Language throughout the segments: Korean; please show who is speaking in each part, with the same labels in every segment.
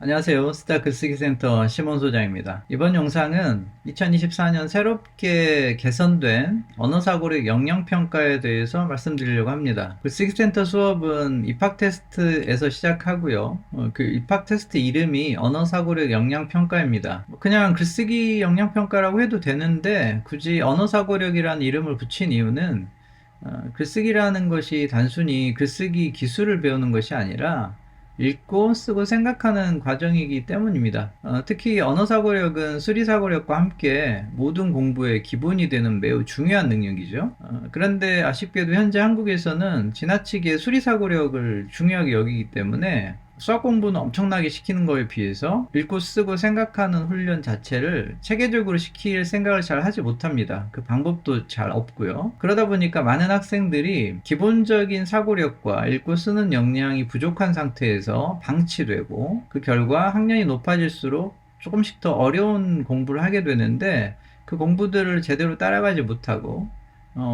Speaker 1: 안녕하세요. 스타 글쓰기 센터 시몬 소장입니다. 이번 영상은 2024년 새롭게 개선된 언어사고력 역량평가에 대해서 말씀드리려고 합니다. 글쓰기 센터 수업은 입학 테스트에서 시작하고요. 그 입학 테스트 이름이 언어사고력 역량평가입니다. 그냥 글쓰기 역량평가라고 해도 되는데 굳이 언어사고력이라는 이름을 붙인 이유는 글쓰기라는 것이 단순히 글쓰기 기술을 배우는 것이 아니라 읽고 쓰고 생각하는 과정이기 때문입니다. 특히 언어사고력은 수리사고력과 함께 모든 공부의 기본이 되는 매우 중요한 능력이죠. 그런데 아쉽게도 현재 한국에서는 지나치게 수리사고력을 중요하게 여기기 때문에 수학 공부는 엄청나게 시키는 거에 비해서 읽고 쓰고 생각하는 훈련 자체를 체계적으로 시킬 생각을 잘 하지 못합니다. 그 방법도 잘 없고요. 그러다 보니까 많은 학생들이 기본적인 사고력과 읽고 쓰는 역량이 부족한 상태에서 방치되고 그 결과 학년이 높아질수록 조금씩 더 어려운 공부를 하게 되는데 그 공부들을 제대로 따라가지 못하고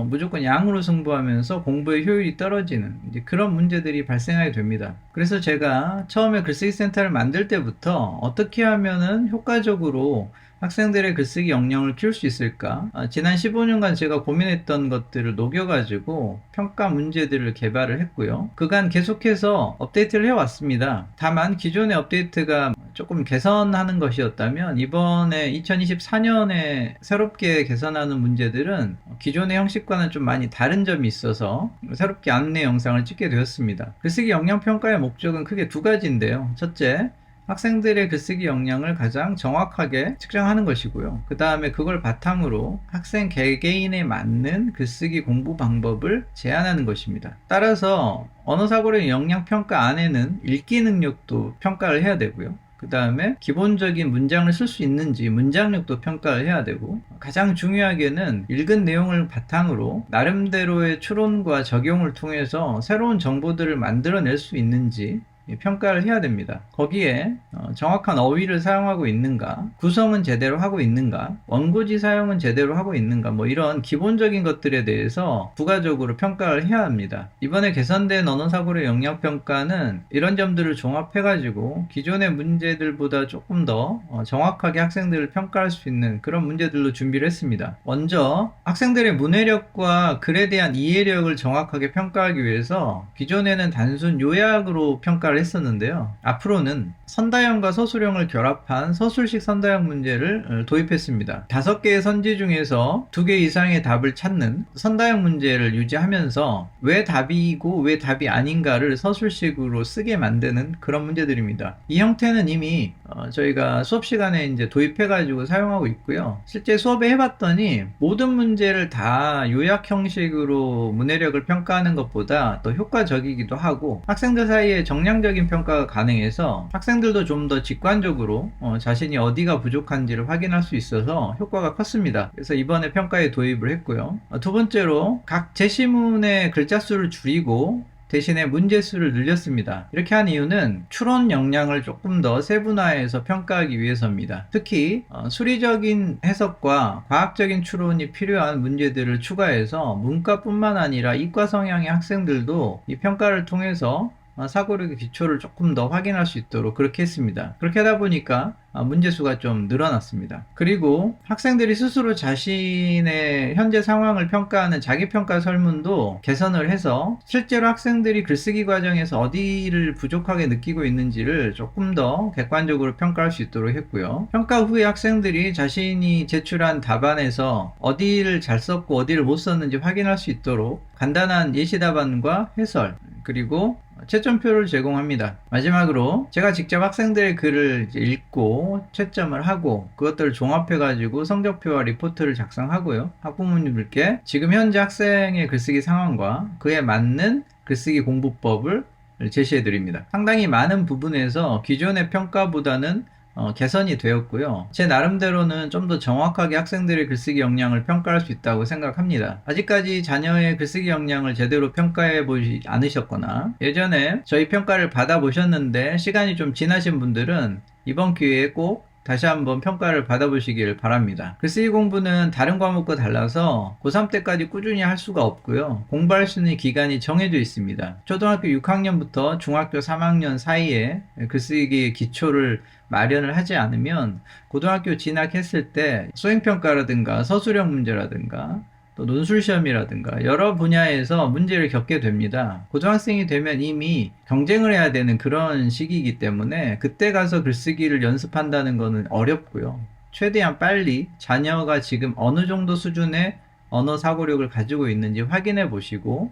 Speaker 1: 무조건 양으로 승부하면서 공부의 효율이 떨어지는 이제 그런 문제들이 발생하게 됩니다. 그래서 제가 처음에 글쓰기 센터를 만들 때부터 어떻게 하면은 효과적으로 학생들의 글쓰기 역량을 키울 수 있을까? 지난 15년간 제가 고민했던 것들을 녹여가지고 평가 문제들을 개발을 했고요. 그간 계속해서 업데이트를 해왔습니다. 다만 기존의 업데이트가 조금 개선하는 것이었다면 이번에 2024년에 새롭게 개선하는 문제들은 기존의 형식과는 좀 많이 다른 점이 있어서 새롭게 안내 영상을 찍게 되었습니다. 글쓰기 역량 평가의 목적은 크게 두 가지인데요. 첫째, 학생들의 글쓰기 역량을 가장 정확하게 측정하는 것이고요. 그 다음에 그걸 바탕으로 학생 개개인에 맞는 글쓰기 공부 방법을 제안하는 것입니다. 따라서 언어사고력 역량평가 안에는 읽기 능력도 평가를 해야 되고요. 그 다음에 기본적인 문장을 쓸 수 있는지 문장력도 평가를 해야 되고, 가장 중요하게는 읽은 내용을 바탕으로 나름대로의 추론과 적용을 통해서 새로운 정보들을 만들어낼 수 있는지 평가를 해야 됩니다. 거기에 정확한 어휘를 사용하고 있는가, 구성은 제대로 하고 있는가, 원고지 사용은 제대로 하고 있는가, 뭐 이런 기본적인 것들에 대해서 부가적으로 평가를 해야 합니다. 이번에 개선된 언어사고력 역량평가는 이런 점들을 종합해가지고 기존의 문제들보다 조금 더 정확하게 학생들을 평가할 수 있는 그런 문제들로 준비를 했습니다. 먼저 학생들의 문해력과 글에 대한 이해력을 정확하게 평가하기 위해서 기존에는 단순 요약으로 평가를 했었는데요. 앞으로는 선다형과 서술형을 결합한 서술식 선다형 문제를 도입했습니다. 5개의 선지 중에서 2개 이상의 답을 찾는 선다형 문제를 유지하면서 왜 답이고 왜 답이 아닌가를 서술식으로 쓰게 만드는 그런 문제들입니다. 이 형태는 이미 저희가 수업 시간에 이제 도입해가지고 사용하고 있고요. 실제 수업에 해봤더니 모든 문제를 다 요약 형식으로 문해력을 평가하는 것보다 더 효과적이기도 하고, 학생들 사이에 정량적인 평가가 가능해서 학생들도 좀 더 직관적으로 자신이 어디가 부족한지를 확인할 수 있어서 효과가 컸습니다. 그래서 이번에 평가에 도입을 했고요. 두 번째로 각 제시문의 글자 수를 줄이고 대신에 문제 수를 늘렸습니다. 이렇게 한 이유는 추론 역량을 조금 더 세분화해서 평가하기 위해서입니다. 특히 수리적인 해석과 과학적인 추론이 필요한 문제들을 추가해서 문과뿐만 아니라 이과 성향의 학생들도 이 평가를 통해서 사고력의 기초를 조금 더 확인할 수 있도록 그렇게 했습니다. 그렇게 하다 보니까 문제수가 좀 늘어났습니다. 그리고 학생들이 스스로 자신의 현재 상황을 평가하는 자기평가 설문도 개선을 해서 실제로 학생들이 글쓰기 과정에서 어디를 부족하게 느끼고 있는지를 조금 더 객관적으로 평가할 수 있도록 했고요. 평가 후에 학생들이 자신이 제출한 답안에서 어디를 잘 썼고 어디를 못 썼는지 확인할 수 있도록 간단한 예시 답안과 해설, 그리고 채점표를 제공합니다. 마지막으로 제가 직접 학생들의 글을 읽고 채점을 하고 그것들을 종합해가지고 성적표와 리포트를 작성하고요. 학부모님들께 지금 현재 학생의 글쓰기 상황과 그에 맞는 글쓰기 공부법을 제시해 드립니다. 상당히 많은 부분에서 기존의 평가보다는 개선이 되었고요. 제 나름대로는 좀 더 정확하게 학생들의 글쓰기 역량을 평가할 수 있다고 생각합니다. 아직까지 자녀의 글쓰기 역량을 제대로 평가해 보지 않으셨거나 예전에 저희 평가를 받아보셨는데 시간이 좀 지나신 분들은 이번 기회에 꼭 다시 한번 평가를 받아보시길 바랍니다. 글쓰기 공부는 다른 과목과 달라서 고3 때까지 꾸준히 할 수가 없고요. 공부할 수 있는 기간이 정해져 있습니다. 초등학교 6학년부터 중학교 3학년 사이에 글쓰기 기초를 마련을 하지 않으면 고등학교 진학했을 때 수행평가라든가 서술형 문제라든가 또 논술시험이라든가 여러 분야에서 문제를 겪게 됩니다. 고등학생이 되면 이미 경쟁을 해야 되는 그런 시기이기 때문에 그때 가서 글쓰기를 연습한다는 것은 어렵고요. 최대한 빨리 자녀가 지금 어느 정도 수준의 언어 사고력을 가지고 있는지 확인해 보시고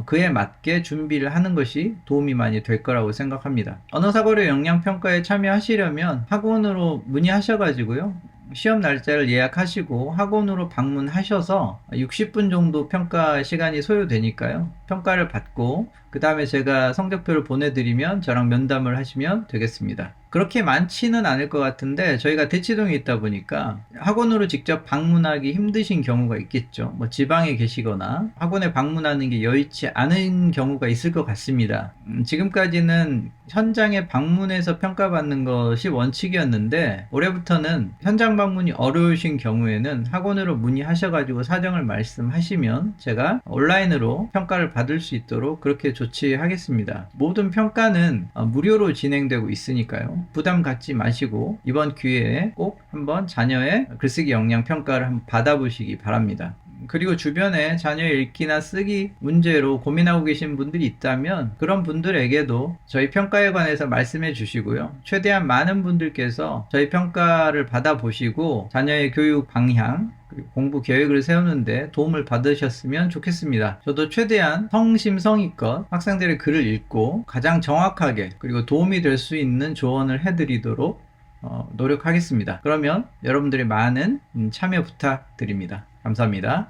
Speaker 1: 그에 맞게 준비를 하는 것이 도움이 많이 될 거라고 생각합니다. 언어사고력 역량평가에 참여하시려면 학원으로 문의하셔가지고요. 시험 날짜를 예약하시고 학원으로 방문하셔서 60분 정도 평가 시간이 소요되니까요. 평가를 받고 그 다음에 제가 성적표를 보내드리면 저랑 면담을 하시면 되겠습니다. 그렇게 많지는 않을 것 같은데 저희가 대치동에 있다 보니까 학원으로 직접 방문하기 힘드신 경우가 있겠죠. 뭐 지방에 계시거나 학원에 방문하는 게 여의치 않은 경우가 있을 것 같습니다. 지금까지는 현장에 방문해서 평가받는 것이 원칙이었는데 올해부터는 현장 방문이 어려우신 경우에는 학원으로 문의하셔가지고 사정을 말씀하시면 제가 온라인으로 평가를 받을 수 있도록 그렇게 조치하겠습니다. 모든 평가는 무료로 진행되고 있으니까요. 부담 갖지 마시고 이번 기회에 꼭 한번 자녀의 글쓰기 역량 평가를 한번 받아보시기 바랍니다. 그리고 주변에 자녀 읽기나 쓰기 문제로 고민하고 계신 분들이 있다면 그런 분들에게도 저희 평가에 관해서 말씀해 주시고요. 최대한 많은 분들께서 저희 평가를 받아보시고 자녀의 교육 방향 그리고 공부 계획을 세우는데 도움을 받으셨으면 좋겠습니다. 저도 최대한 성심성의껏 학생들의 글을 읽고 가장 정확하게 그리고 도움이 될 수 있는 조언을 해드리도록 노력하겠습니다. 그러면 여러분들의 많은 참여 부탁드립니다. 감사합니다.